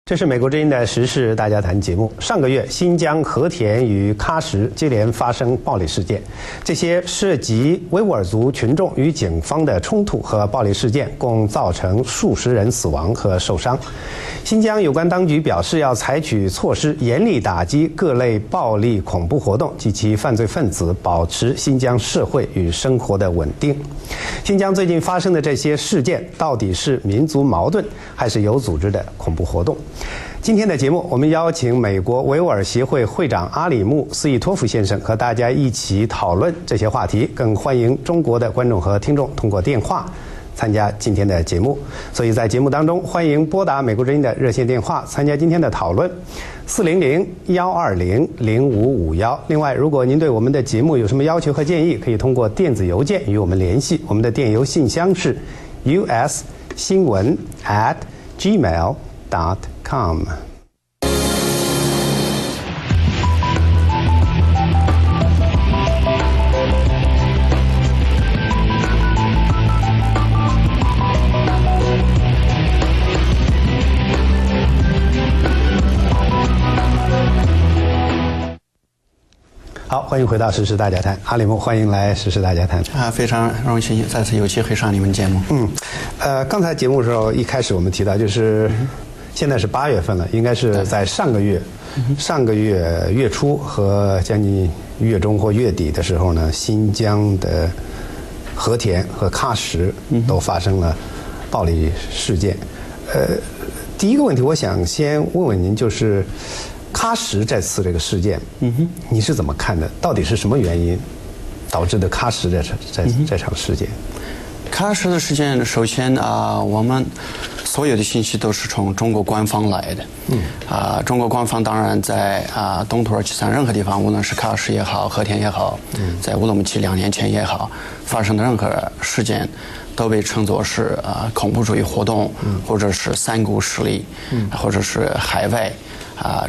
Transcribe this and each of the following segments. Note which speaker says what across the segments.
Speaker 1: 这是美国之音的时事大家谈节目。上个月，新疆和田与喀什接连发生暴力事件，这些涉及维吾尔族群众与警方的冲突和暴力事件，共造成数十人死亡和受伤。新疆有关当局表示，要采取措施，严厉打击各类暴力恐怖活动及其犯罪分子，保持新疆社会与生活的稳定。新疆最近发生的这些事件，到底是民族矛盾，还是有组织的恐怖活动？今天的节目，我们邀请美国维吾尔协会会长阿里木斯伊托夫先生和大家一起讨论这些话题，更欢迎中国的观众和听众通过电话参加今天的节目。所以在节目当中，欢迎拨打美国之音的热线电话参加今天的讨论，400-120-0551。另外，如果您对我们的节目有什么要求和建议，可以通过电子邮件与我们联系。我们的电邮信箱是 ussinwen@gmail.com。好，欢迎回到时事大家谈，阿里木，欢迎来时事大家谈。
Speaker 2: 非常荣幸再次有机会上你们节目。
Speaker 1: 刚才节目的时候一开始我们提到，就是现在是8月份了，应该是在上个月月初和将近月中或月底的时候呢，新疆的和田和喀什都发生了暴力事件。第一个问题，我想先问问您，就是喀什这次这个事件，你是怎么看的？到底是什么原因导致的喀什这场事件？
Speaker 2: 喀什的事件，首先我们所有的信息都是从中国官方来的。中国官方当然在东土耳其山任何地方，无论是喀什也好，和田也好，在乌鲁木齐2年前也好，发生的任何事件，都被称作是恐怖主义活动，或者是三股势力，或者是海外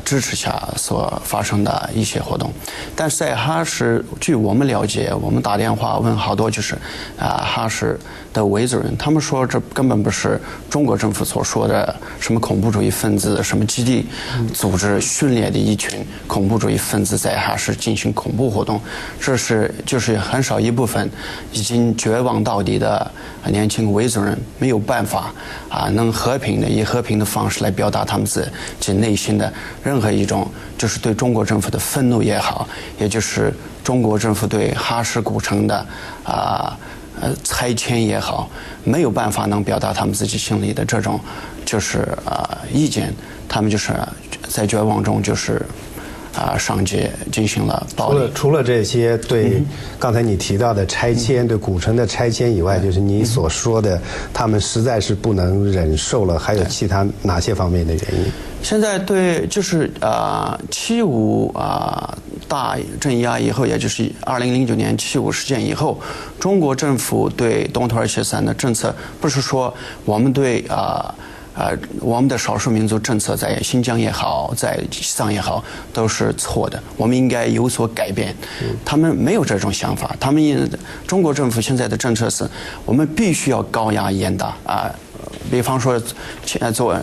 Speaker 2: 支持下所发生的一些活动。但是在哈什，据我们了解，我们打电话问好多就是哈什的维族人，他们说这根本不是中国政府所说的什么恐怖主义分子，什么基地组织训练的一群恐怖主义分子在哈什进行恐怖活动，这是就是很少一部分已经绝望到底的年轻维族人没有办法能以和平的方式来表达他们自己内心的任何一种就是对中国政府的愤怒也好，也就是中国政府对哈什古城的拆迁也好，没有办法能表达他们自己心里的这种就是意见，他们就是在绝望中就是上街进行了暴力。
Speaker 1: 除了这些对刚才你提到的拆迁，对古城的拆迁以外，就是你所说的他们实在是不能忍受了，还有其他哪些方面的原因？
Speaker 2: 现在对就是75大镇压以后，也就是2009年75事件以后，中国政府对东土耳其山的政策不是说我们对我们的少数民族政策在新疆也好，在西藏也好都是错的，我们应该有所改变。他们没有这种想法，中国政府现在的政策是我们必须要高压严打比方说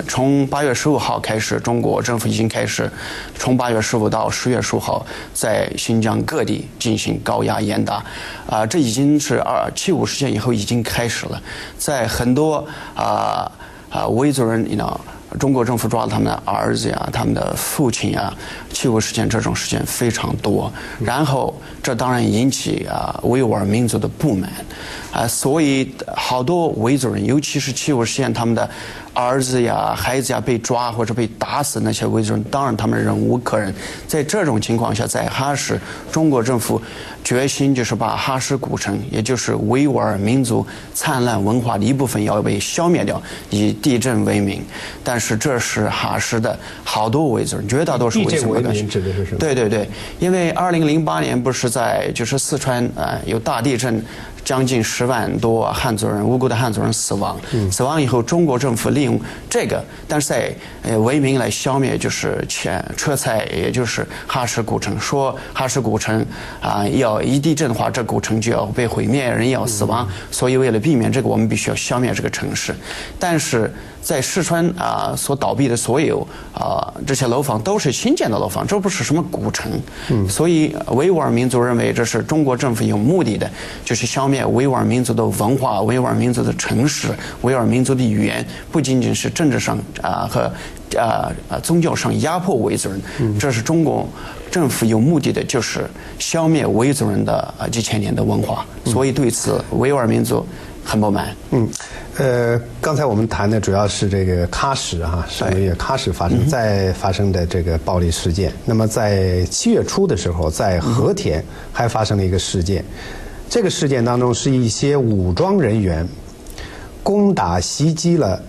Speaker 2: 从8月15号开始，中国政府已经开始从8月15到10月15号在新疆各地进行高压严打这已经是75事件以后已经开始了，在很多维族人中国政府抓了他们的儿子呀，他们的父亲呀，75事件这种事件非常多，然后这当然引起维吾尔民族的不满所以好多维族人，尤其是75事件他们的儿子呀、孩子呀被抓或者被打死那些维族人，当然他们忍无可忍。在这种情况下，在哈什，中国政府决心就是把哈什古城，也就是维吾尔民族灿烂文化的一部分要被消灭掉，以地震为名。但是这是哈什的好多维族人，绝大多数维族人。
Speaker 1: 地震为名指的是什么？
Speaker 2: 对，因为2008年不是在就是四川有大地震。将近10万多汉族人无辜的汉族人死亡。死亡以后，中国政府利用这个，但是在为民来消灭就是车蔡，也就是哈什古城，说哈什古城要一地震的话，这古城就要被毁灭，人要死亡。所以为了避免这个，我们必须要消灭这个城市。但是在四川所倒闭的所有这些楼房都是新建的楼房，这不是什么古城。所以维吾尔民族认为这是中国政府有目的的，就是消灭维吾尔民族的文化、维吾尔民族的城市、维吾尔民族的语言，不仅仅是政治上和宗教上压迫维族人，这是中国政府有目的的，就是消灭维族人的几千年的文化。所以对此维吾尔民族很不满。
Speaker 1: 刚才我们谈的主要是这个喀什上个月喀什发生的这个暴力事件。那么在7月初的时候，在和田还发生了一个事件。这个事件当中是一些武装人员攻打袭击了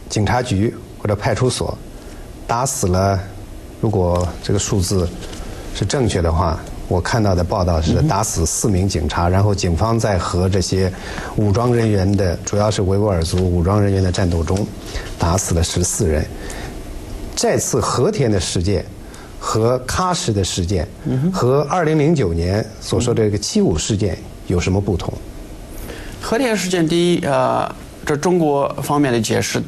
Speaker 1: 警察局或者派出所，打死了，如果这个数字是正确的话，我看到的报道是打死4名警察，然后警方在和这些武装人员的，主要是维吾尔族武装人员的战斗中，打死了14人。这次和田的事件和喀什的事件和2009年所说的这个75事件有什么不同？
Speaker 2: 和田事件，第一，这中国方面的解释，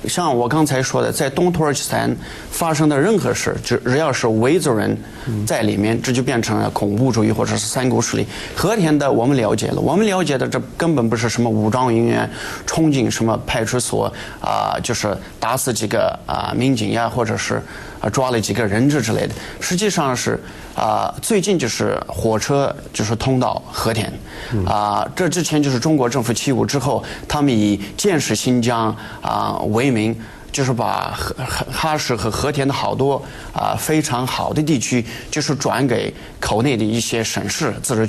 Speaker 2: 像我刚才说的，在东土耳其斯坦发生的任何事，只要是维族人在里面，这就变成了恐怖主义或者是三股势力。和田的我们了解了，我们了解的这根本不是什么武装人员冲进什么派出所就是打死几个民警呀，或者是抓了几个人质之类的。实际上是最近就是火车就是通到和田这之前就是中国政府75之后，他们以建设新疆为名，就是把喀什和和田的好多非常好的地区，就是转给口内的一些省市自治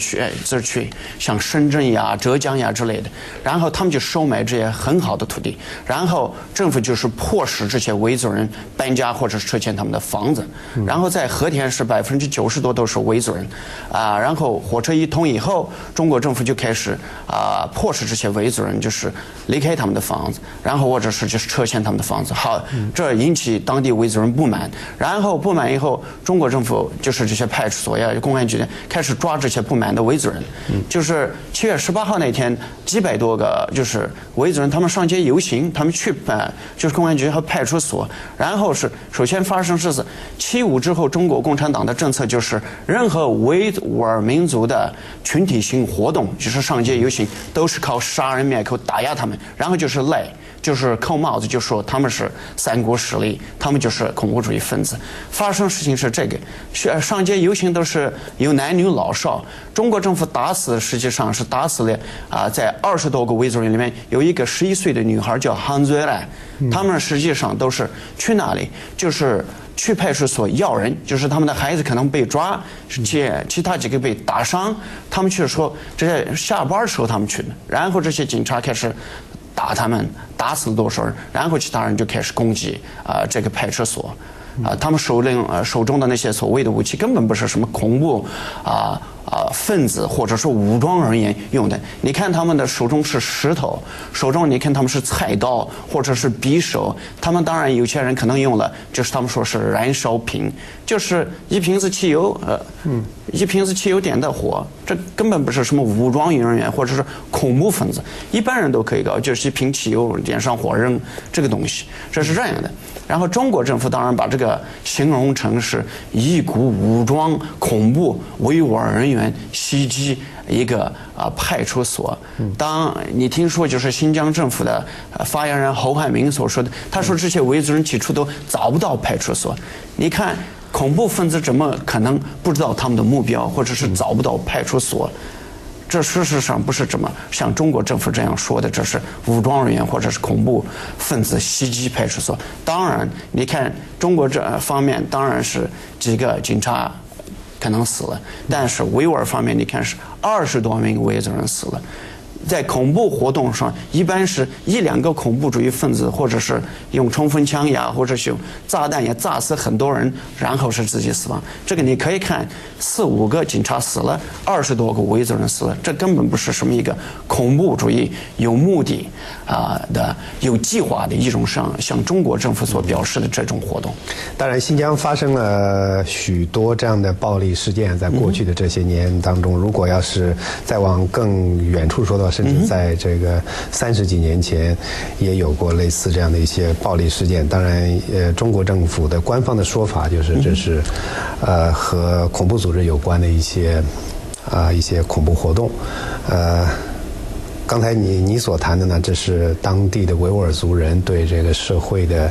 Speaker 2: 区，像深圳呀、浙江呀之类的。然后他们就收买这些很好的土地，然后政府就是迫使这些维族人搬家或者是撤迁他们的房子。然后在和田是90%多都是维族人然后火车一通以后，中国政府就开始迫使这些维族人就是离开他们的房子，然后或者是就是撤迁他们的房子。好，这引起当地维族人不满，然后不满以后，中国政府就是这些派出所呀、公安局开始抓这些不满的维族人。就是7月18号那天，几百多个就是维族人，他们上街游行，他们去就是公安局和派出所，然后是首先发生是75之后，中国共产党的政策就是任何维吾尔民族的群体性活动，就是上街游行，都是靠杀人灭口打压他们，然后就是赖。就是扣帽子，就说他们是三股势力，他们就是恐怖主义分子。发生事情是这个，上街游行都是有男女老少。中国政府打死，实际上是打死了在20多个维族人里面有一个11岁的女孩叫汉嘴来，他们实际上都是去哪里？就是去派出所要人，就是他们的孩子可能被抓，其他几个被打伤，他们去说这些下班时候他们去的，然后这些警察开始打他们，打死了多少人，然后其他人就开始攻击这个派出所，他们手中的那些所谓的武器根本不是什么恐怖分子或者说武装人员用的。你看他们的手中是石头，手中你看他们是菜刀或者是匕首，他们当然有些人可能用了，就是他们说是燃烧瓶，就是一瓶子汽油一瓶子汽油点的火，这根本不是什么武装人员或者是恐怖分子，一般人都可以搞，就是一瓶汽油点上火扔这个东西，这是这样的。然后中国政府当然把这个形容成是一股武装恐怖维吾尔人员袭击一个派出所。当你听说就是新疆政府的发言人侯汉民所说的，他说这些维族人起初都找不到派出所，你看恐怖分子怎么可能不知道他们的目标，或者是找不到派出所？这事实上不是这么像中国政府这样说的，这是武装人员或者是恐怖分子袭击派出所。当然你看中国这方面当然是几个警察可能死了，但是维吾尔方面你看是20多名维族人死了。在恐怖活动上，一般是1、2个恐怖主义分子，或者是用冲锋枪呀，或者是用炸弹呀炸死很多人，然后是自己死亡。这个你可以看4、5个警察死了，20多个维族人死了，这根本不是什么一个恐怖主义有目的的有计划的一种向中国政府所表示的这种活动。
Speaker 1: 当然，新疆发生了许多这样的暴力事件，在过去的这些年当中，如果要是再往更远处说的话，甚至在这个30几年前，也有过类似这样的一些暴力事件。当然，中国政府的官方的说法就是这是，和恐怖组织有关的一些恐怖活动，刚才你所谈的呢，这是当地的维吾尔族人对这个社会的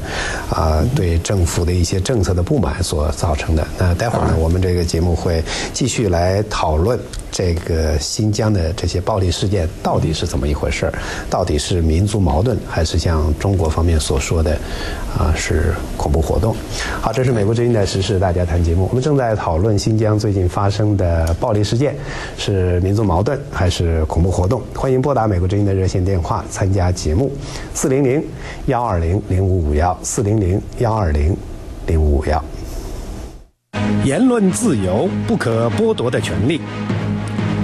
Speaker 1: 对政府的一些政策的不满所造成的。那待会儿呢，我们这个节目会继续来讨论这个新疆的这些暴力事件到底是怎么一回事，到底是民族矛盾，还是像中国方面所说的是恐怖活动。好，这是美国之音的时事大家谈节目，我们正在讨论新疆最近发生的暴力事件是民族矛盾还是恐怖活动。欢迎拨打美国之音的热线电话参加节目，400-120-0551，400-120-0551。言论自由不可剥夺的权利，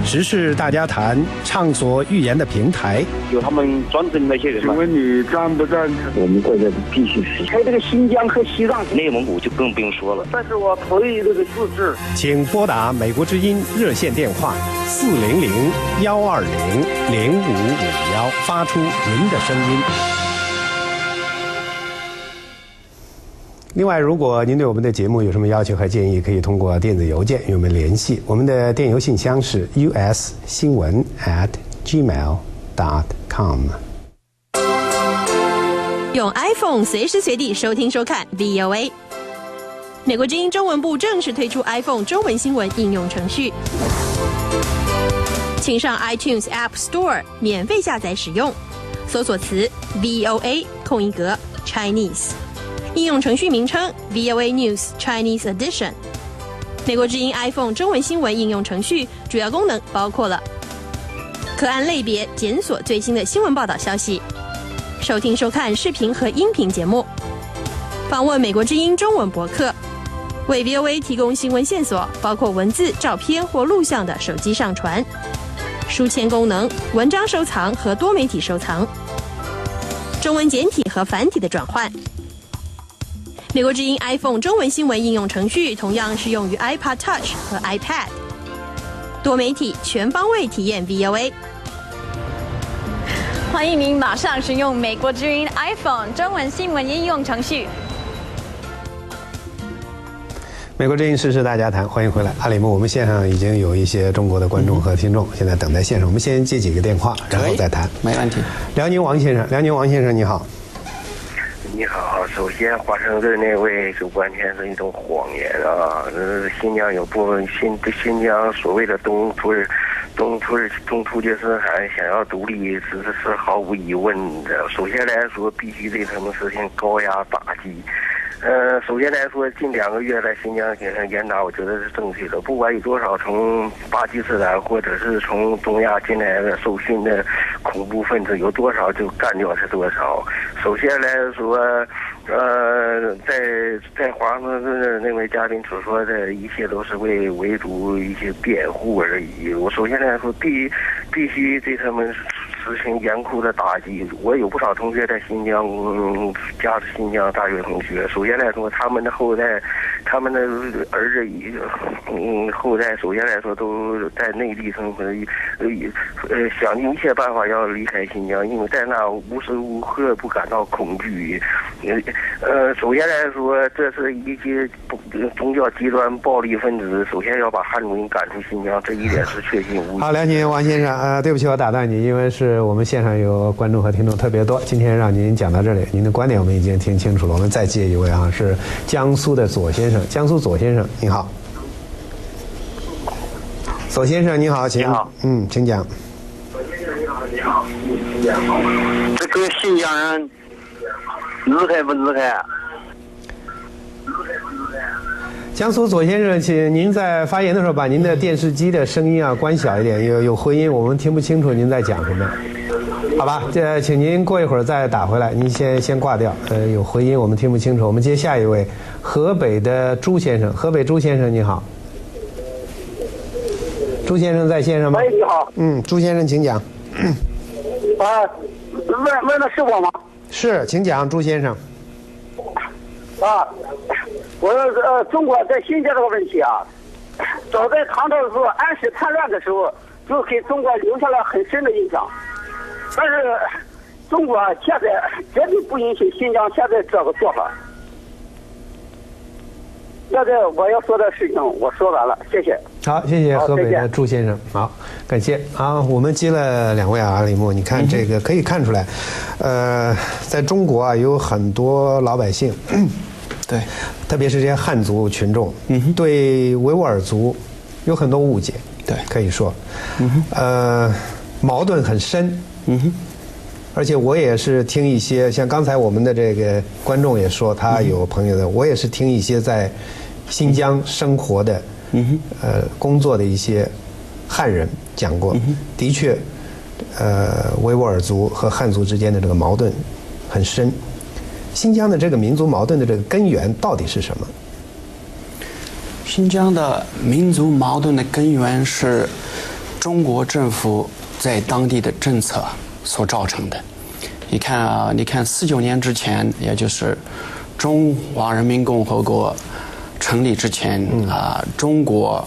Speaker 1: 时事大家谈，畅所欲言的平台。
Speaker 3: 有他们专政那些人吗？
Speaker 4: 请问你赞不赞成？
Speaker 3: 我们国家必须实现。还有这个新疆和西藏、内蒙古就更不用说了。但是我同意这个自治。
Speaker 1: 请拨打美国之音热线电话400-120-0551，发出您的声音。另外，如果您对我们的节目有什么要求和建议，可以通过电子邮件与我们联系。我们的电邮信箱是 ussinwen@gmail.com。
Speaker 5: 用 iPhone 随时随地收听收看 VOA。美国之音中文部正式推出 iPhone 中文新闻应用程序，请上 iTunes App Store 免费下载使用，搜索词 VOA 空一格 Chinese。应用程序名称 VOA News Chinese Edition。 美国之音 iPhone 中文新闻应用程序主要功能包括了可按类别检索最新的新闻报道消息，收听收看视频和音频节目，访问美国之音中文博客，为 VOA 提供新闻线索，包括文字、照片或录像的手机上传，书签功能、文章收藏和多媒体收藏，中文简体和繁体的转换。美国之音 iPhone 中文新闻应用程序同样适用于 iPod Touch 和 iPad， 多媒体全方位体验 VOA。
Speaker 6: 欢迎您马上使用美国之音 iPhone 中文新闻应用程序。
Speaker 1: 美国之音时事大家谈，欢迎回来，阿里木。我们线上已经有一些中国的观众和听众，现在等在线上。我们先接几个电话，然后再谈。
Speaker 2: 没问题。
Speaker 1: 辽宁王先生，辽宁王先生你好。
Speaker 7: 你好，首先华盛顿那位就完全是一种谎言啊！新疆有部分新疆所谓的东突厥斯坦想要独立，是毫无疑问的。首先来说，必须对他们实行高压打击。首先来说，近2个月在新疆进行严打，我觉得是正确的。不管有多少从巴基斯坦或者是从中亚进来的受训的恐怖分子，有多少就干掉是多少。首先来说，在华盛顿的那位嘉宾所说的一切都是为维族一些辩护而已。我首先来说，必须对他们实行严酷的打击。我有不少同学在新疆，加入新疆大学同学。首先来说，他们的后代，他们的儿子后代，首先来说都在内地生活，想尽一切办法要离开新疆，因为在那无时无刻不感到恐惧。首先来说，这是一些宗教极端暴力分子，首先要把汉族人赶出新疆，这一点是确信无疑。
Speaker 1: 好，了解王先生，对不起，我打断你，因为是我们线上有观众和听众特别多，今天让您讲到这里，您的观点我们已经听清楚了。我们再接一位啊，是江苏的左先生，江苏左先生，你好。左先生你好，请。你好，请讲。
Speaker 3: 左先生你好，你好，请讲。这个新疆人离开不离开？
Speaker 1: 江苏左先生，请您在发言的时候把您的电视机的声音关小一点，有回音，我们听不清楚您在讲什么。好吧，请您过一会儿再打回来，您先挂掉，有回音我们听不清楚。我们接下一位，河北的朱先生，河北朱先生你好。朱先生在线上吗？
Speaker 4: 喂，你好。
Speaker 1: 朱先生请讲。
Speaker 4: 问的是我吗？
Speaker 1: 是，请讲，朱先生。
Speaker 4: 我说中国在新疆这个问题啊，早在唐朝的时候，安史叛乱的时候，就给中国留下了很深的印象。但是中国现在绝对不允许新疆现在这个做法。现在我要说的事情我说完了，谢谢。
Speaker 1: 好，谢谢河北的朱先生。好，感谢。好，我们接了2位阿里木，你看这个可以看出来，在中国有很多老百姓，
Speaker 2: 对，
Speaker 1: 特别是这些汉族群众，对维吾尔族有很多误解，
Speaker 2: 对，
Speaker 1: 可以说，矛盾很深，而且我也是听一些，像刚才我们的这个观众也说，他有朋友的，我也是听一些在新疆生活的，工作的一些汉人讲过，的确，维吾尔族和汉族之间的这个矛盾很深。新疆的这个民族矛盾的这个根源到底是什么？
Speaker 2: 新疆的民族矛盾的根源是中国政府在当地的政策所造成的。你看49年之前，也就是中华人民共和国成立之前中国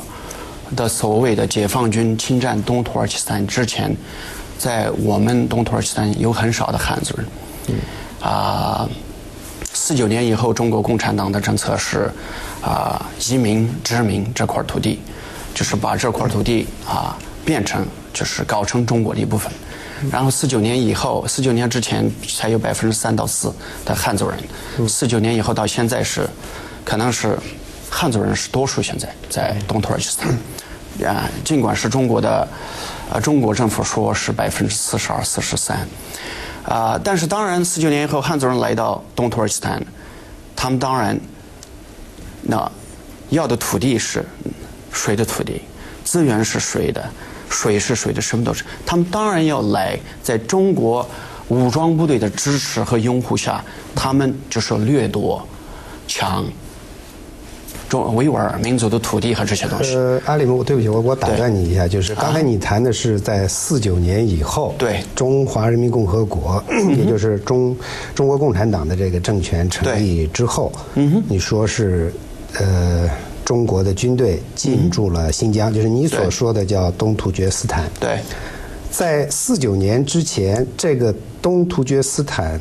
Speaker 2: 的所谓的解放军侵占东土耳其斯坦之前，在我们东土耳其斯坦有很少的汉族人。49年以后，中国共产党的政策是移民殖民这块土地，就是把这块土地变成就是搞成中国的一部分。然后49年以后，49年之前才有3%到4%的汉族人，49年以后到现在是，可能是汉族人是多数，现在东土耳其斯坦，尽管是中国政府说是42%、43%。但是当然，49年以后，汉族人来到东土耳其斯坦，他们当然，要的土地是水的土地，资源是水的，水是水的，什么都是。他们当然要来，在中国武装部队的支持和拥护下，他们就是掠夺、抢维吾尔民族的土地和这些东西。
Speaker 1: 阿里木，对不起，我打断你一下，就是刚才你谈的是在49年以后，
Speaker 2: 对，
Speaker 1: 中华人民共和国，也就是中国共产党的这个政权成立之后，你说是中国的军队进驻了新疆，就是你所说的叫东突厥斯坦。
Speaker 2: 对，
Speaker 1: 在49年之前，这个东突厥斯坦，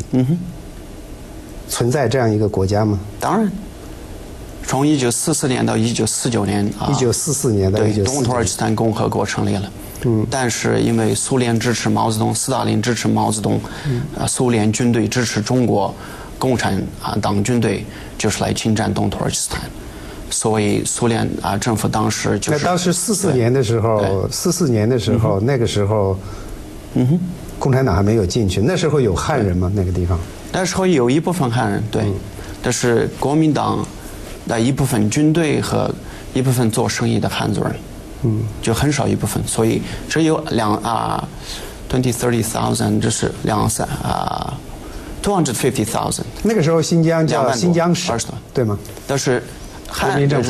Speaker 1: 存在这样一个国家吗？
Speaker 2: 当然。从1944年到1949年
Speaker 1: 1944年到1949年，
Speaker 2: 对，东土耳其斯坦共和国成立了。但是因为苏联支持毛泽东，斯大林支持毛泽东，苏联军队支持中国共产党军队，就是来侵占东土耳其斯坦。所以苏联政府当时就是。
Speaker 1: 那当时44年的时候，那个时候，共产党还没有进去，那时候有汉人吗？那个地方？
Speaker 2: 那时候有一部分汉人，对，但是国民党的一部分军队和一部分做生意的汉族人，就很少一部分，所以只有20-30,000，就是250,000。
Speaker 1: 那个时候新疆叫新疆省，对吗？
Speaker 2: 但是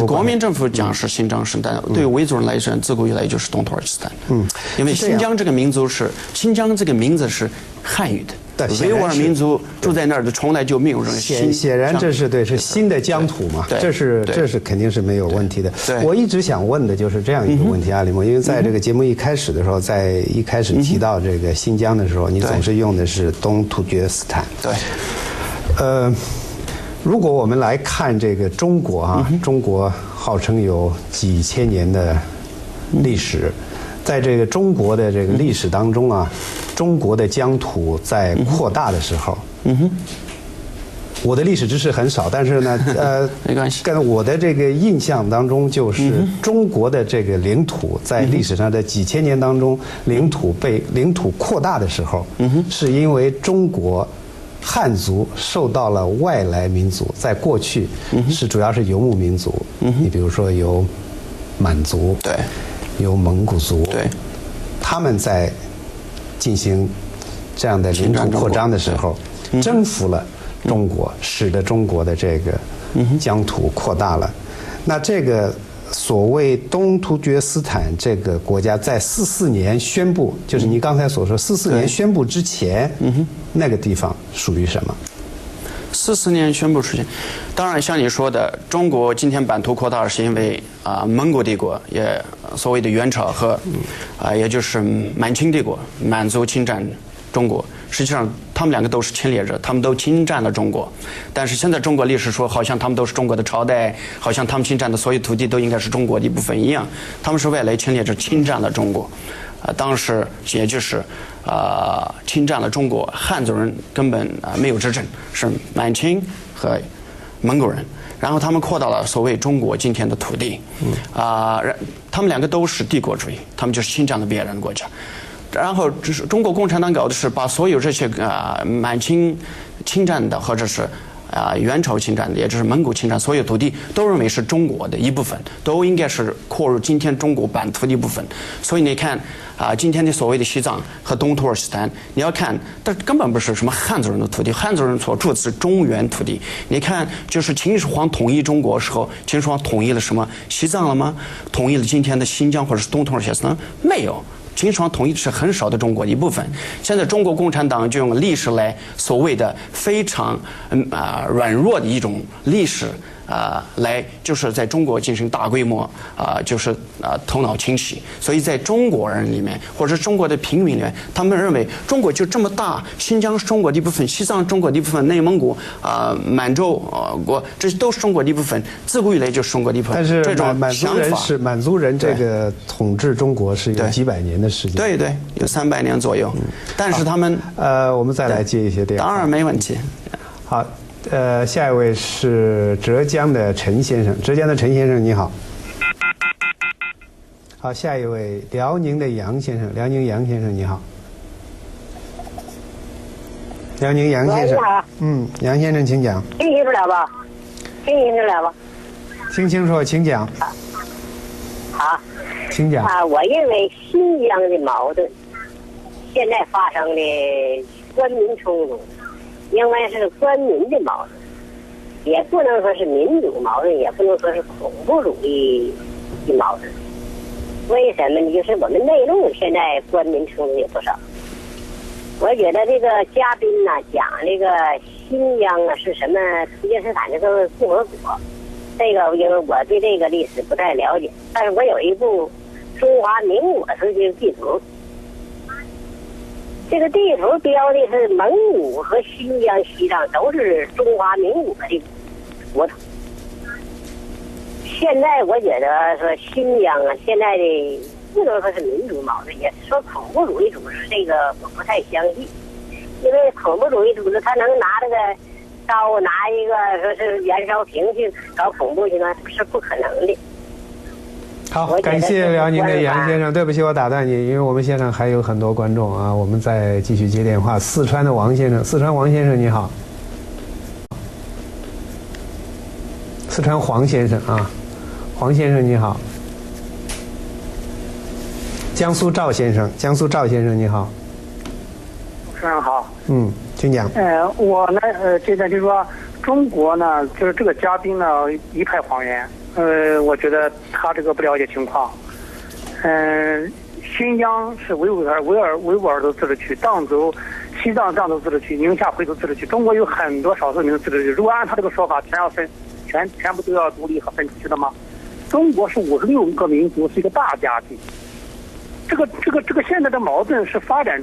Speaker 2: 国民政府讲是新疆省，但对于维族人来说，自古以来就是东土耳其斯坦。因为新疆这个民族新疆这个名字是汉语的。维吾尔民族住在那儿的，从来就没有人。
Speaker 1: 显然这是新的疆土嘛，这是肯定是没有问题的。我一直想问的就是这样一个问题，阿里木，因为在这个节目一开始的时候，在一开始提到这个新疆的时候，你总是用的是东突厥斯坦。
Speaker 2: 对。
Speaker 1: 如果我们来看这个中国中国号称有几千年的历史。在这个中国的这个历史当中中国的疆土在扩大的时候，我的历史知识很少，但是呢，
Speaker 2: 没关系。
Speaker 1: 跟我的这个印象当中，就是中国的这个领土在历史上的几千年当中，领土扩大的时候，是因为中国汉族受到了外来民族，在过去主要是游牧民族，你比如说有满族，
Speaker 2: 对，
Speaker 1: 有蒙古族，
Speaker 2: 对，
Speaker 1: 他们在进行这样的领土扩张的时候，征服了中国，使得中国的这个疆土扩大了。那这个所谓东突厥斯坦这个国家在44年宣布，就是你刚才所说44年宣布之前，那个地方属于什么
Speaker 2: ？44年宣布之前，当然像你说的，中国今天版图扩大是因为蒙古帝国也所谓的元朝和也就是满清帝国满族侵占中国。实际上，他们两个都是侵略者，他们都侵占了中国。但是现在中国历史说，好像他们都是中国的朝代，好像他们侵占的所有土地都应该是中国的一部分一样。他们是外来侵略者侵占了中国，当时也就是侵占了中国，汉族人根本没有执政，是满清和蒙古人。然后他们扩大了所谓中国今天的土地，他们两个都是帝国主义，他们就是侵占了别人的国家。然后，就是中国共产党搞的是把所有这些满清侵占的，或者是元朝侵占的，也就是蒙古侵占所有土地，都认为是中国的一部分，都应该是扩入今天中国版图的一部分。所以你看今天的所谓的西藏和东土耳其斯坦，你要看，但根本不是什么汉族人的土地，汉族人所住的是中原土地。你看，就是秦始皇统一中国的时候，秦始皇统一了什么西藏了吗？统一了今天的新疆或者是东土耳其斯坦？没有。秦始皇统一的是很少的中国的一部分。现在中国共产党就用历史来所谓的非常软弱的一种历史来就是在中国进行大规模就是头脑清洗。所以在中国人里面或者中国的平民里面，他们认为中国就这么大，新疆是中国的一部分，西藏是中国的一部分，内蒙古满洲国这都是中国的一部分，自古以来就是中国的一部分。
Speaker 1: 但是
Speaker 2: 这种
Speaker 1: 满族人这个统治中国是有几百年的时间，
Speaker 2: 对对，有300年左右。但是他们
Speaker 1: 我们再来接一些电话，
Speaker 2: 当然没问题。
Speaker 1: 好。下一位是浙江的陈先生，浙江的陈先生你好。好，下一位辽宁的杨先生，辽宁杨先生你好。辽宁杨先生，杨先生请讲。
Speaker 8: 听清楚了吧？听清楚了吧？
Speaker 1: 听清楚，请讲。
Speaker 8: 好，
Speaker 1: 请讲。
Speaker 8: 我认为新疆的矛盾，现在发生的官民冲突。应该是官民的矛盾，也不能说是民主矛盾，也不能说是恐怖主义的矛盾。为什么呢？就是我们内陆现在官民冲突也不少。我觉得这个嘉宾呢讲这个新疆是什么突厥斯坦这个共和国，这个因为我对这个历史不太了解，但是我有一部中华民国时期的地图。这个地图标的是蒙古和新疆、西藏都是中华民国的国土。现在我觉得说新疆现在的不能说是民主矛盾，也是说恐怖主义组织，这个我不太相信，因为恐怖主义组织他能拿这个刀拿一个说是燃烧瓶去搞恐怖去呢，是不可能的。
Speaker 1: 好，感谢辽宁的杨先生。对不起，我打断你，因为我们现场还有很多观众啊，我们再继续接电话。四川的王先生，四川王先生你好。四川黄先生啊，黄先生你好。江苏赵先生，江苏赵先生你好。
Speaker 9: 主持人好。
Speaker 1: 请讲。
Speaker 9: 我呢，现在就说中国呢，就是这个嘉宾呢一派谎言。我觉得他这个不了解情况。新疆是维吾尔族自治区，藏族、西藏藏族自治区，宁夏回族自治区。中国有很多少数民族自治区，如果按他这个说法，全部都要独立和分出去的吗？中国是56个民族，是一个大家庭。这个现在的矛盾是发展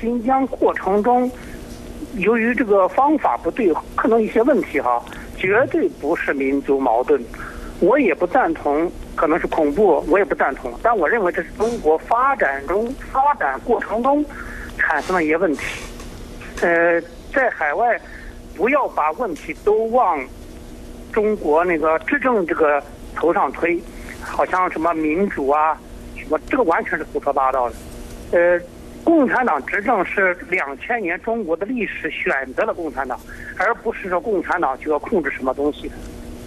Speaker 9: 新疆过程中，由于这个方法不对，可能一些问题哈。绝对不是民族矛盾，我也不赞同，可能是恐怖，我也不赞同。但我认为这是中国发展过程中产生了一些问题。在海外，不要把问题都往中国那个执政这个头上推，好像什么民主啊，什么这个完全是胡说八道的。共产党执政是2000年中国的历史选择了共产党，而不是说共产党就要控制什么东西的，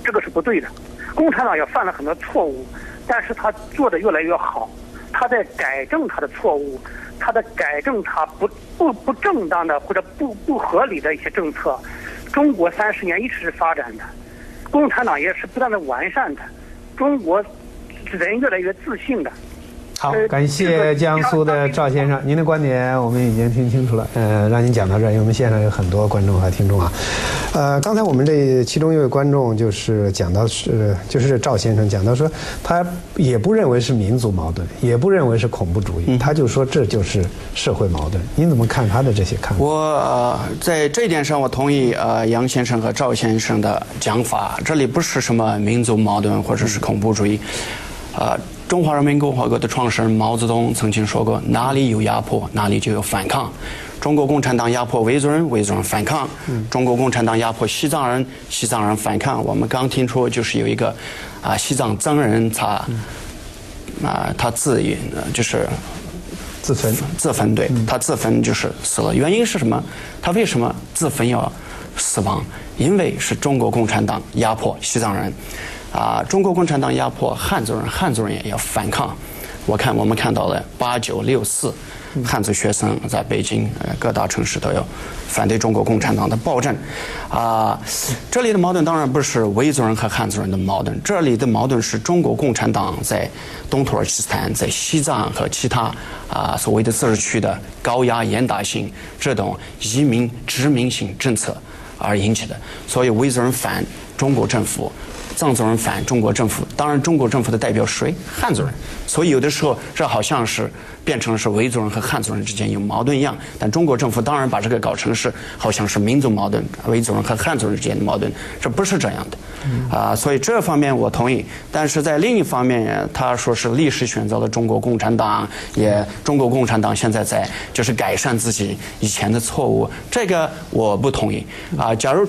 Speaker 9: 这个是不对的。共产党也犯了很多错误，但是他做的越来越好，他在改正他的错误，他在改正他不正当的或者不合理的一些政策。中国30年一直是发展的，共产党也是不断的完善的，中国人越来越自信的。
Speaker 1: 好，感谢江苏的赵先生，您的观点我们已经听清楚了。让您讲到这儿，因为我们现场有很多观众和听众啊。刚才我们这其中一位观众就是讲到就是赵先生讲到说，他也不认为是民族矛盾，也不认为是恐怖主义，他就说这就是社会矛盾。您怎么看他的这些看法？
Speaker 2: 我在这一点上我同意杨先生和赵先生的讲法，这里不是什么民族矛盾或者是恐怖主义。中华人民共和国的创始人毛泽东曾经说过，哪里有压迫，哪里就有反抗。中国共产党压迫维族人，维族人反抗；中国共产党压迫西藏人，西藏人反抗。我们刚听说，就是有一个西藏僧人，他就是自焚，对，他自焚就是死了。原因是什么？他为什么自焚要死亡？因为是中国共产党压迫西藏人。中国共产党压迫汉族人，汉族人也要反抗。我们看到了8964汉族学生在北京各大城市都有反对中国共产党的暴政。这里的矛盾当然不是维族人和汉族人的矛盾，这里的矛盾是中国共产党在东土耳其斯坦、在西藏和其他所谓的自治区的高压严打性这种移民殖民性政策而引起的。所以维族人反中国政府，藏族人反中国政府，当然中国政府的代表是谁？汉族人。所以有的时候这好像是变成是维族人和汉族人之间有矛盾一样，但中国政府当然把这个搞成是好像是民族矛盾，维族人和汉族人之间的矛盾，这不是这样的。所以这方面我同意。但是在另一方面，他说是历史选择了中国共产党，中国共产党现在在就是改善自己以前的错误，这个我不同意。假如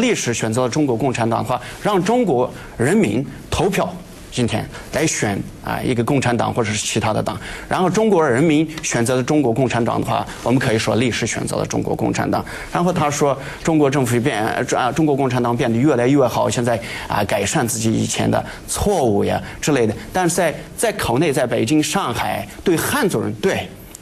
Speaker 2: 历史选择了中国共产党的话，让中国人民投票今天来选一个共产党或者是其他的党，然后中国人民选择了中国共产党的话，我们可以说历史选择了中国共产党。然后他说中国政府中国共产党变得越来越好，现在改善自己以前的错误呀之类的。但是在口内，在北京、上海，对汉族人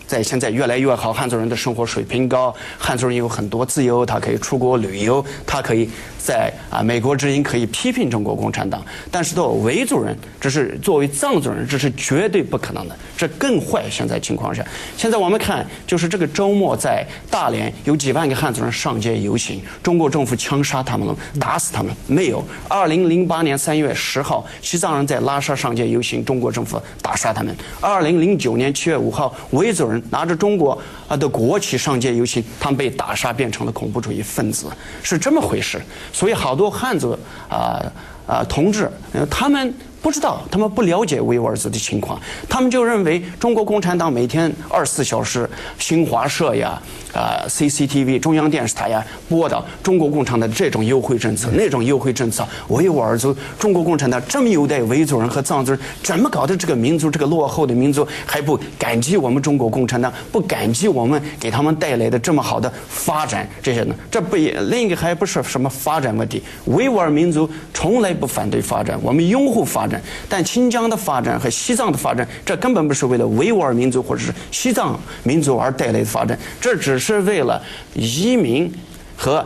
Speaker 2: 在现在越来越好，汉族人的生活水平高，汉族人有很多自由，他可以出国旅游，他可以在美国之音可以批评中国共产党。但是作为维族人，这是作为藏族人，这是绝对不可能的，这更坏。现在情况下，现在我们看，就是这个周末在大连有几万个汉族人上街游行，中国政府枪杀他们了，打死他们没有？2008年3月10号，西藏人在拉萨上街游行，中国政府打杀他们。2009年7月5号，维族人拿着中国的国旗上街游行，他们被打杀变成了恐怖主义分子，是这么回事。所以好多汉族同志，他们不知道，他们不了解维吾尔族的情况，他们就认为中国共产党每天24小时新华社呀、CCTV 中央电视台呀播的中国共产党的这种优惠政策、那种优惠政策，维吾尔族中国共产党这么优待维族人和藏族人，怎么搞的这个民族，这个落后的民族还不感激我们中国共产党，不感激我们给他们带来的这么好的发展，这些呢？这不也另一个还不是什么发展问题？维吾尔民族从来不反对发展，我们拥护发展。但新疆的发展和西藏的发展，这根本不是为了维吾尔民族或者是西藏民族而带来的发展，这只是为了移民和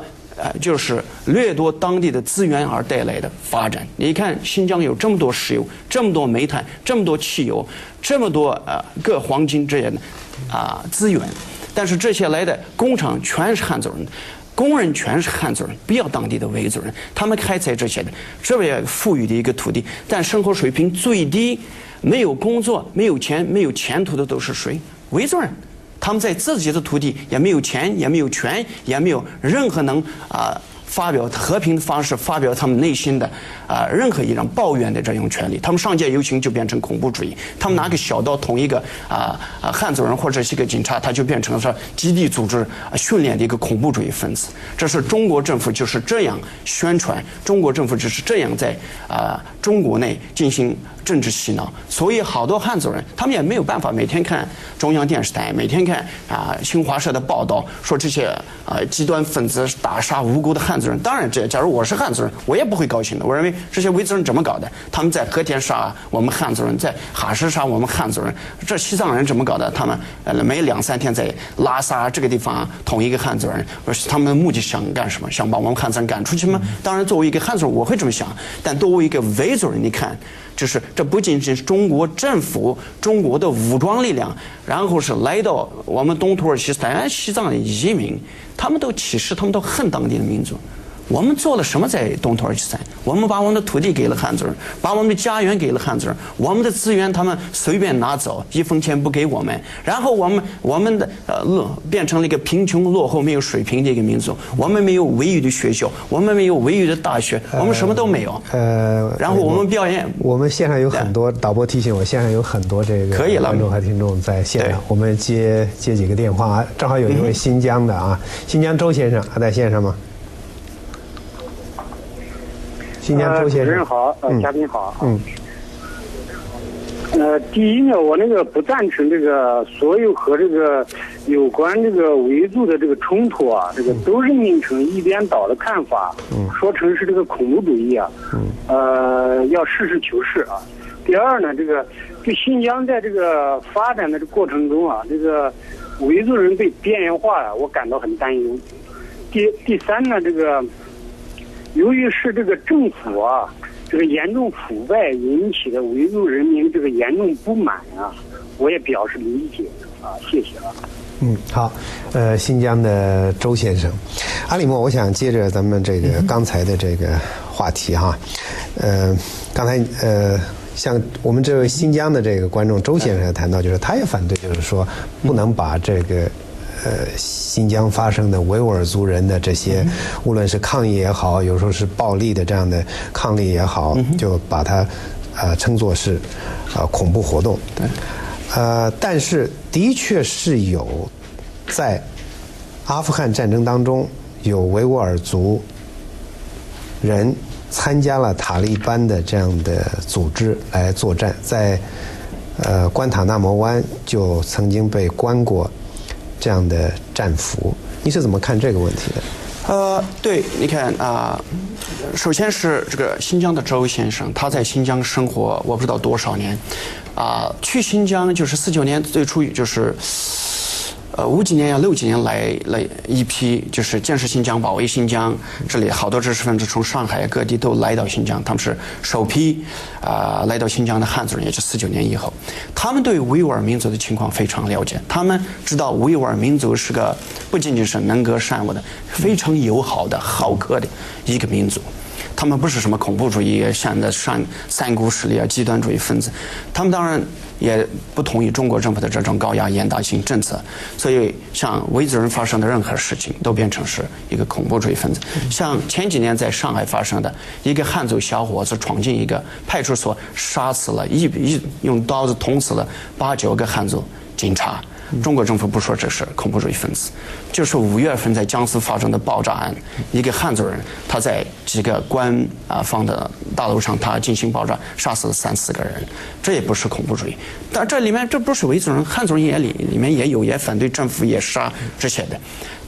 Speaker 2: 就是掠夺当地的资源而带来的发展。你看新疆有这么多石油，这么多煤炭，这么多汽油，这么多各黄金这些资源，但是这些来的工厂全是汉族人，工人全是汉族人，不要当地的维族人，他们开采这些的，这么富裕的一个土地，但生活水平最低，没有工作，没有钱，没有前途的都是谁？维族人。他们在自己的土地也没有钱，也没有权，也没有任何能发表和平的方式发表他们内心的任何一种抱怨的这种权利。他们上街游行就变成恐怖主义，他们拿个小刀捅一个汉族人或者是一个警察，他就变成了基地组织训练的一个恐怖主义分子。这是中国政府就是这样宣传，中国政府就是这样在中国内进行政治洗脑，所以好多汉族人他们也没有办法每天看中央电视台，每天看新华社的报道，说这些极端分子打杀无辜的汉族人。当然，假如我是汉族人，我也不会高兴的。我认为这些维族人怎么搞的？他们在和田杀我们汉族人，在哈什杀我们汉族人。这西藏人怎么搞的？他们每2-3天在拉萨这个地方捅一个汉族人，他们的目的想干什么？想把我们汉族人赶出去吗？当然，作为一个汉族人，我会这么想。但作为一个维族人，你看。就是这不仅仅是中国政府、中国的武装力量，然后是来到我们东土耳其斯坦、西藏的移民，他们都歧视，他们都恨当地的民族。我们做了什么在东土耳其斯坦？我们把我们的土地给了汉族人，把我们的家园给了汉族人，我们的资源他们随便拿走，1分钱不给我们。然后我们的变成了一个贫穷落后、没有水平的一个民族。我们没有唯一的学校，我们没有唯一的大学，我们什么都没有。然后我们表演。
Speaker 1: 我们线上有很多导播提醒我，线上有很多这个观众和听众在线上，我们接几个电话。正好有一位新疆的新疆周先生还在线上吗？新疆周先生，
Speaker 10: 主持人好，嘉宾好。第一呢，我不赞成这个所有和这个有关这个维族的这个冲突这个都认定成一边倒的看法，说成是这个恐怖主义要实事求是第二呢，这新疆在这个发展的过程中这个维族人被边缘化我感到很担忧。第三呢，由于是这个政府这个严重腐败引起的维族人民这个严重不满我也表示理解谢谢
Speaker 1: 好，新疆的周先生，阿里默，我想接着咱们这个刚才的这个话题刚才像我们这位新疆的这个观众周先生谈到，就是他也反对，就是说不能把这个。新疆发生的维吾尔族人的这些，无论是抗议也好，有时候是暴力的这样的抗议也好，就把它称作是恐怖活动。
Speaker 2: 对。
Speaker 1: 但是的确是有在阿富汗战争当中有维吾尔族人参加了塔利班的这样的组织来作战，在关塔那摩湾就曾经被关过。这样的战俘，你是怎么看这个问题的？
Speaker 2: 对，你看首先是这个新疆的周先生，他在新疆生活我不知道多少年，去新疆就是49年最初就是50几年60几年来一批就是建设新疆、保卫新疆，这里好多知识分子从上海各地都来到新疆，他们是首批来到新疆的汉族人，也是49年以后，他们对维吾尔民族的情况非常了解，他们知道维吾尔民族是个不仅仅是能歌善舞的、非常友好的、好客的一个民族。他们不是什么恐怖主义、三股势力极端主义分子，他们当然也不同意中国政府的这种高压严打性政策，所以像维族人发生的任何事情都变成是一个恐怖主义分子。像前几年在上海发生的一个汉族小伙子闯进一个派出所，杀死了用刀子捅死了8、9个汉族警察。中国政府不说这是恐怖主义分子，就是5月份在江苏发生的爆炸案，一个汉族人他在几个官方的大楼上他进行爆炸，杀死了3、4个人，这也不是恐怖主义。但这里面这不是维族人，汉族人里面也有，也反对政府也杀这些的。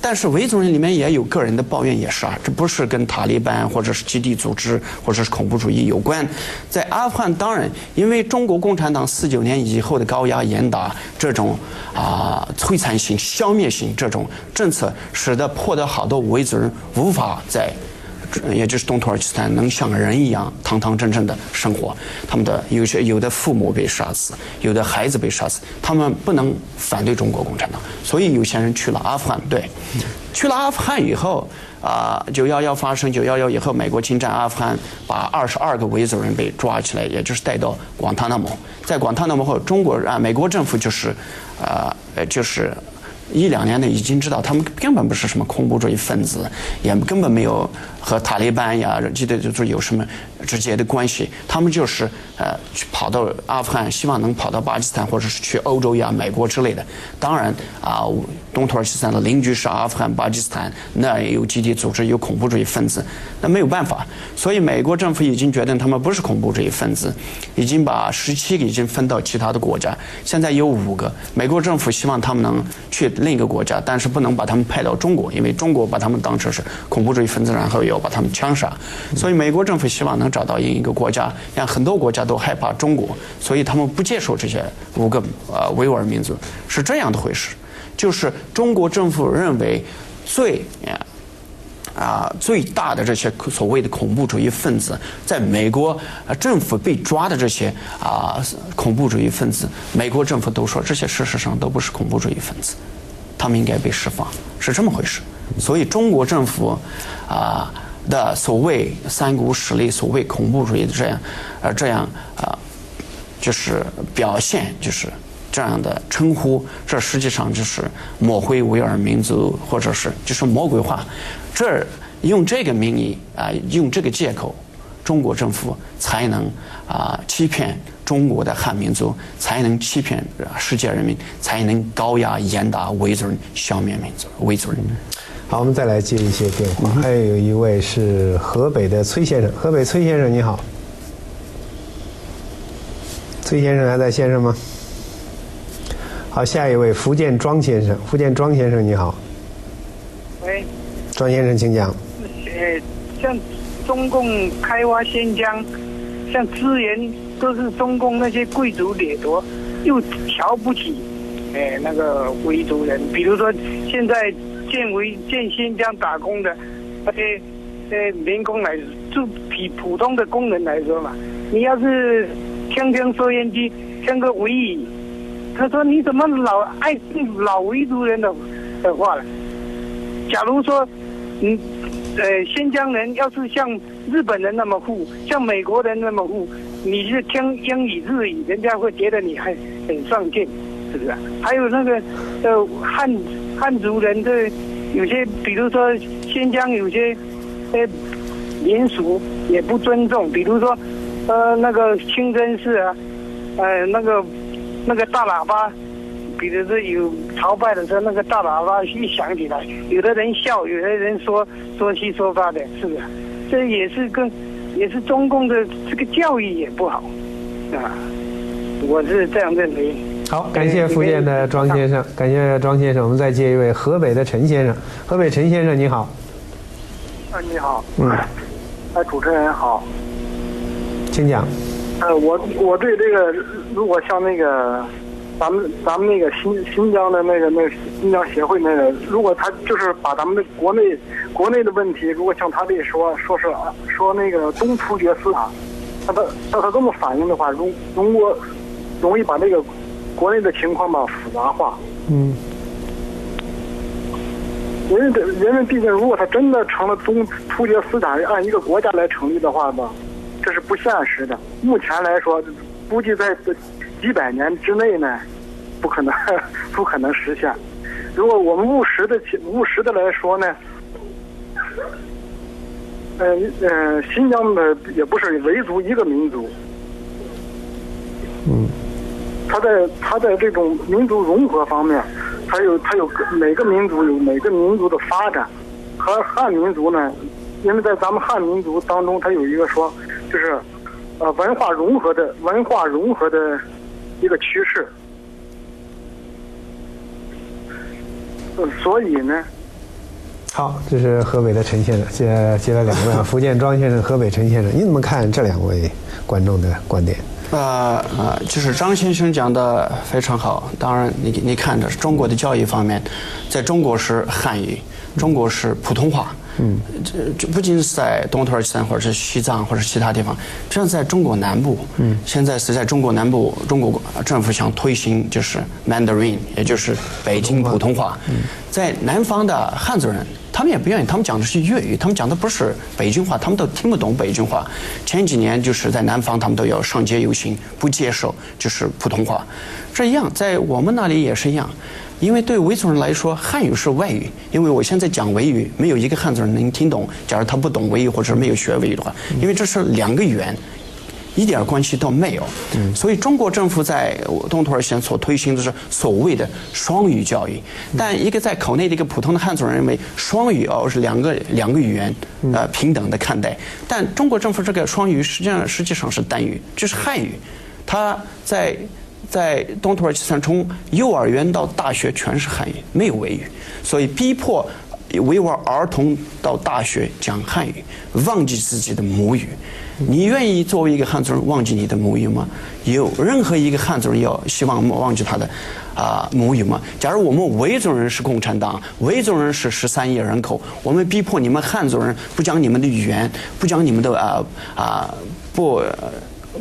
Speaker 2: 但是维族人里面也有个人的抱怨也杀，这不是跟塔利班或者是基地组织或者是恐怖主义有关。在阿富汗，当然因为中国共产党49年以后的高压严打这种摧残性、消灭性这种政策，使得迫得好多维族人无法在也就是东土耳其斯坦能像人一样堂堂正正的生活。他们的有的父母被杀死，有的孩子被杀死，他们不能反对中国共产党，所以有些人去了阿富汗。对，去了阿富汗以后911发生，911以后美国侵占阿富汗，把22个维族人被抓起来，也就是带到广塔那摩。在广塔那摩后，美国政府就是1、2年内已经知道他们根本不是什么恐怖主义分子，也根本没有和塔利班呀、基地组织有什么直接的关系？他们就是去跑到阿富汗，希望能跑到巴基斯坦或者是去欧洲呀、美国之类的。当然东土耳其斯坦的邻居是阿富汗、巴基斯坦，那有基地组织、有恐怖主义分子，那没有办法。所以美国政府已经决定他们不是恐怖主义分子，已经把17个已经分到其他的国家，现在有5个。美国政府希望他们能去另一个国家，但是不能把他们派到中国，因为中国把他们当成是恐怖主义分子，然后要把他们枪杀。所以美国政府希望能找到一个国家，让很多国家都害怕中国，所以他们不接受这些5个维吾尔民族，是这样的回事。就是中国政府认为最大的这些所谓的恐怖主义分子，在美国政府被抓的这些恐怖主义分子，美国政府都说这些事实上都不是恐怖主义分子，他们应该被释放，是这么回事。所以中国政府的所谓三股势力、所谓恐怖主义这样就是表现，就是这样的称呼，这实际上就是抹黑维吾尔民族，或者是就是魔鬼化。这用这个名义用这个借口，中国政府才能欺骗中国的汉民族，才能欺骗世界人民，才能高压严打维族人，消灭维族人。
Speaker 1: 好，我们再来接一些电话。还有一位是河北的崔先生，河北崔先生你好。崔先生还在线上吗？好，下一位福建庄先生，福建庄先生你好。
Speaker 11: 喂，
Speaker 1: 庄先生请讲。
Speaker 11: 像中共开挖新疆，像资源都是中共那些贵族掠夺，又瞧不起那个维族人。比如说现在建新疆打工的那些民工来，就比普通的工人来说嘛，你要是听收音机听个维语，他说你怎么老爱听老维族人的话了？假如说新疆人要是像日本人那么富，像美国人那么富，你是听英语日语，人家会觉得你很上进，是不是？还有那个汉族人的有些，比如说新疆有些民俗也不尊重，比如说那个清真寺那个大喇叭，比如说有朝拜的时候，那个大喇叭一响起来，有的人笑，有的人说七说八的，是不是？这也是中共的这个教育也不好我是这样认为。
Speaker 1: 好，感谢福建的庄先生，感谢庄先生。我们再接一位河北的陈先生，河北陈先生你好。
Speaker 12: 你好。主持人好。
Speaker 1: 请讲。
Speaker 12: 我对这个，如果像那个咱们那个新疆的那个新疆协会那个，如果他就是把咱们的国内的问题，如果像他这说那个东突厥斯坦，他这么反映的话，中国容易把这个国内的情况吧复杂化。人们毕竟，如果他真的成了东突厥斯坦，按一个国家来成立的话吧，这是不现实的。目前来说，估计在几百年之内呢，不可能实现。如果我们务实的来说呢，新疆的也不是维族一个民族，他在这种民族融合方面，他有每个民族有每个民族的发展，和汉民族呢，因为在咱们汉民族当中，它有一个说就是文化融合的一个趋势。所以呢，
Speaker 1: 好，这是河北的陈先生，接了2位福建庄先生、河北陈先生，你怎么看这2位观众的观点？
Speaker 2: 就是张先生讲的非常好。当然你看着中国的教育方面，在中国是汉语，中国是普通话。这不仅是在东土耳其斯坦或者是西藏或者是其他地方，这在中国南部，现在是在中国南部，中国政府想推行就是 Mandarin， 也就是北京普通话。在南方的汉族人，他们也不愿意，他们讲的是粤语，他们讲的不是北京话，他们都听不懂北京话。前几年就是在南方，他们都要上街游行，不接受就是普通话。这样在我们那里也是一样。因为对维族人来说，汉语是外语。因为我现在讲维语，没有一个汉族人能听懂。假如他不懂维语或者没有学维语的话，因为这是2个语言，一点关系都没有。所以中国政府在东土耳其所推行的是所谓的双语教育。但一个在口内的一个普通的汉族人认为双语是两个语言平等的看待。但中国政府这个双语实际上是单语，就是汉语。它在东土耳其斯坦从幼儿园到大学全是汉语，没有维语，所以逼迫维吾尔儿童到大学讲汉语，忘记自己的母语。你愿意作为一个汉族人忘记你的母语吗？有任何一个汉族人要希望忘记他的母语吗？假如我们维族人是共产党，维族人是13亿人口，我们逼迫你们汉族人不讲你们的语言，不讲你们的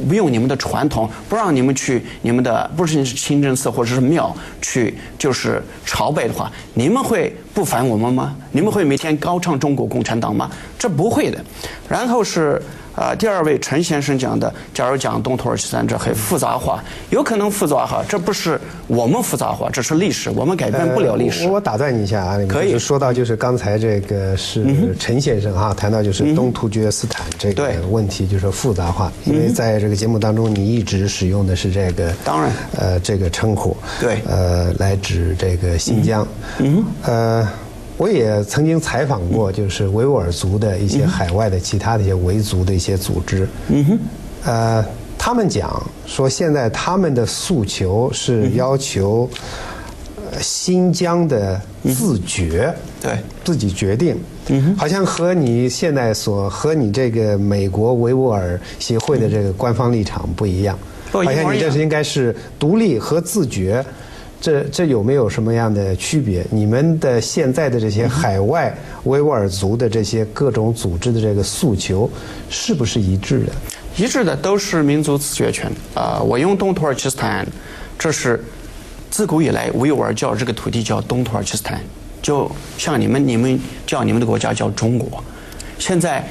Speaker 2: 不用你们的传统，不让你们去你们的不是清真寺或者是庙去就是朝拜的话，你们会不烦我们吗？你们会每天高唱中国共产党吗？这不会的。然后是第2位陈先生讲的，假如讲东土耳其斯坦这很复杂化，有可能复杂化，这不是我们复杂化，这是历史，我们改变不了历史。
Speaker 1: 我打断你一下啊，
Speaker 2: 可以
Speaker 1: 说到就是刚才这个是陈先生谈到就是东突厥斯坦这个问题，就是复杂化，因为在这个节目当中你一直使用的是这个
Speaker 2: 当然
Speaker 1: 这个称呼，
Speaker 2: 对
Speaker 1: 来指这个新疆，我也曾经采访过，就是维吾尔族的一些海外的其他的一些维族的一些组织，他们讲说现在他们的诉求是要求新疆的自觉，
Speaker 2: 对，
Speaker 1: 自己决定，好像和你现在和你这个美国维吾尔协会的这个官方立场不一样，好像你这是应该是独立和自觉。这有没有什么样的区别？你们的现在的这些海外维吾尔族的这些各种组织的这个诉求，是不是一致的？
Speaker 2: 一致的，都是民族自决权我用东土耳其斯坦，这是自古以来维吾尔叫这个土地叫东土耳其斯坦，就像你们叫你们的国家叫中国。现在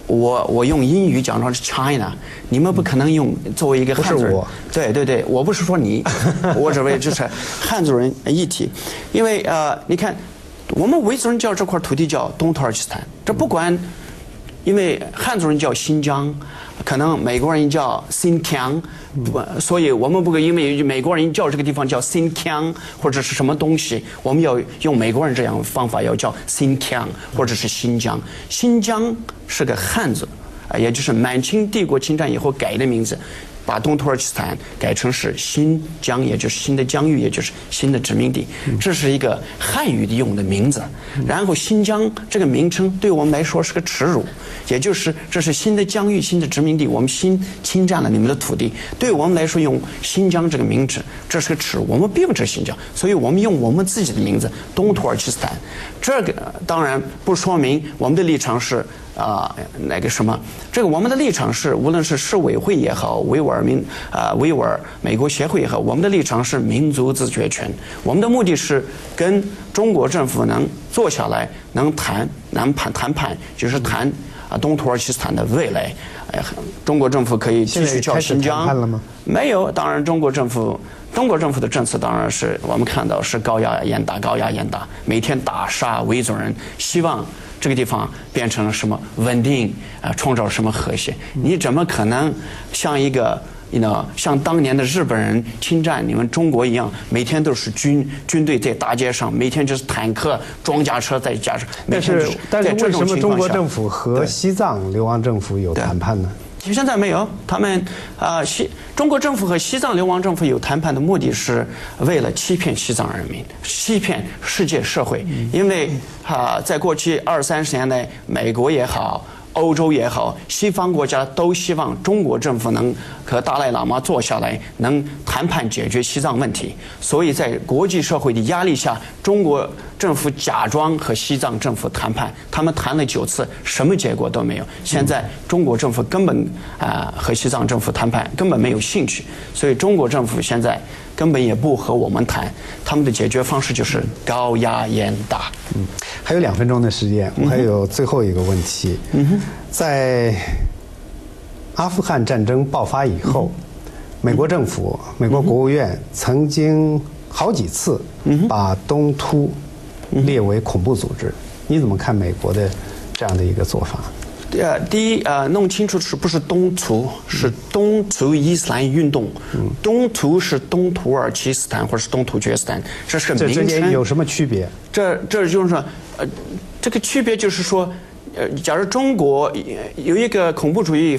Speaker 2: 我用英语讲成是 China， 你们不可能用作为一个汉族人。不是我。对，我不是说你，我只为就是汉族人一体。因为你看，我们维族人叫这块土地叫东土耳其斯坦，这不管，因为汉族人叫新疆，可能美国人叫新疆，所以我们不可因为美国人叫这个地方叫新疆或者是什么东西，我们要用美国人这样的方法要叫新疆或者是新疆。新疆是个汉字，也就是满清帝国侵占以后改的名字，把东土耳其斯坦改成是新疆，也就是新的疆域，也就是新的殖民地。这是一个汉语的用的名字。然后新疆这个名称对我们来说是个耻辱，也就是这是新的疆域、新的殖民地，我们新侵占了你们的土地。对我们来说，用新疆这个名字，这是个耻辱。我们并不是新疆，所以我们用我们自己的名字东土耳其斯坦。这个当然不说明我们的立场是那个什么，这个我们的立场是，无论是市委会也好，维吾尔美国协会也好，我们的立场是民族自决权。我们的目的是跟中国政府能坐下来，能谈判，就是谈东土耳其斯坦的未来。中国政府可以继续叫新疆。
Speaker 1: 谈了吗？
Speaker 2: 没有，当然中国政府的政策当然是我们看到是高压严打，每天打杀维族人，希望这个地方变成什么稳定创造什么和谐。你怎么可能像一个像当年的日本人侵占你们中国一样，每天都是军队在大街上，每天就是坦克、装甲车在加上。
Speaker 1: 但是为什么中国政府和西藏流亡政府有谈判呢？
Speaker 2: 现在没有，他们中国政府和西藏流亡政府有谈判的目的是为了欺骗西藏人民，欺骗世界社会。因为在过去20-30年内，美国也好，欧洲也好，西方国家都希望中国政府能和达赖喇嘛坐下来，能谈判解决西藏问题。所以在国际社会的压力下，中国政府假装和西藏政府谈判，他们谈了9次，什么结果都没有。现在中国政府根本和西藏政府谈判根本没有兴趣，所以中国政府现在根本也不和我们谈，他们的解决方式就是高压严打。
Speaker 1: 还有2分钟的时间，我还有最后一个问题。在阿富汗战争爆发以后，美国政府、美国国务院曾经好几次把东突列为恐怖组织，你怎么看美国的这样的一个做法？
Speaker 2: 第一，弄清楚是不是东突，是东突伊斯兰运动。东突是东土耳其斯坦或者是东突厥斯坦，这是名称。
Speaker 1: 这之间有什么区别？
Speaker 2: 这就是说，这个区别就是说，假如中国有一个恐怖主义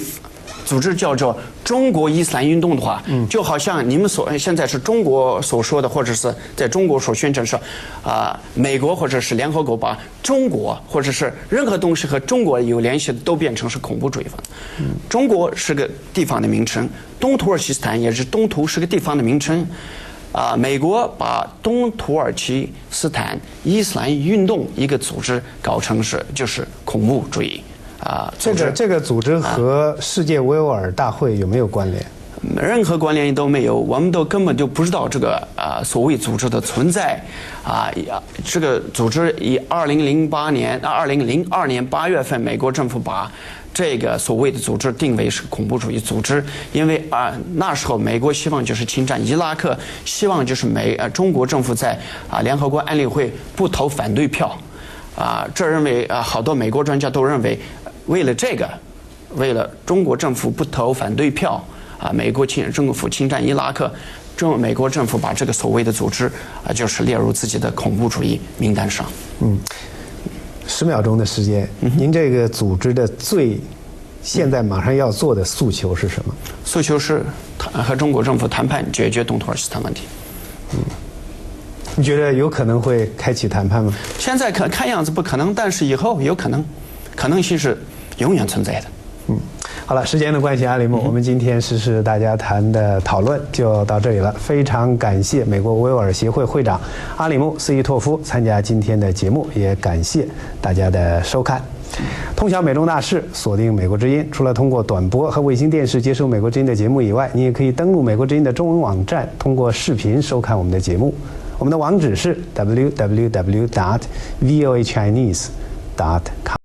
Speaker 2: 组织叫做中国伊斯兰运动的话，就好像你们现在是中国所说的，或者是在中国所宣称说，美国或者是联合国把中国或者是任何东西和中国有联系的都变成是恐怖主义分子。中国是个地方的名称，东土耳其斯坦也是东突是个地方的名称。美国把东土耳其斯坦伊斯兰运动一个组织搞成就是恐怖主义。
Speaker 1: 这个组织和世界维吾尔大会有没有关联？
Speaker 2: 任何关联都没有，我们都根本就不知道这个所谓组织的存在。这个组织以2002年8月份，美国政府把这个所谓的组织定为是恐怖主义组织，因为那时候美国希望就是侵占伊拉克，希望就是中国政府在联合国安理会不投反对票。这认为好多美国专家都认为，为了中国政府不投反对票，美国政府侵占伊拉克，美国政府把这个所谓的组织就是列入自己的恐怖主义名单上。
Speaker 1: 10秒钟的时间，您这个组织的现在马上要做的诉求是什么？
Speaker 2: 诉求是和中国政府谈判解决东土耳其斯坦问题。
Speaker 1: 你觉得有可能会开启谈判吗？
Speaker 2: 现在看样子不可能，但是以后有可能，可能性是永远存在的。
Speaker 1: 好了，时间的关系，阿里木，我们今天时事大家谈的讨论就到这里了。非常感谢美国维吾尔协会会长阿里木斯伊托夫参加今天的节目，也感谢大家的收看。通晓美中大事，锁定美国之音。除了通过短波和卫星电视接收美国之音的节目以外，你也可以登录美国之音的中文网站，通过视频收看我们的节目。我们的网址是 www.voachinese.com。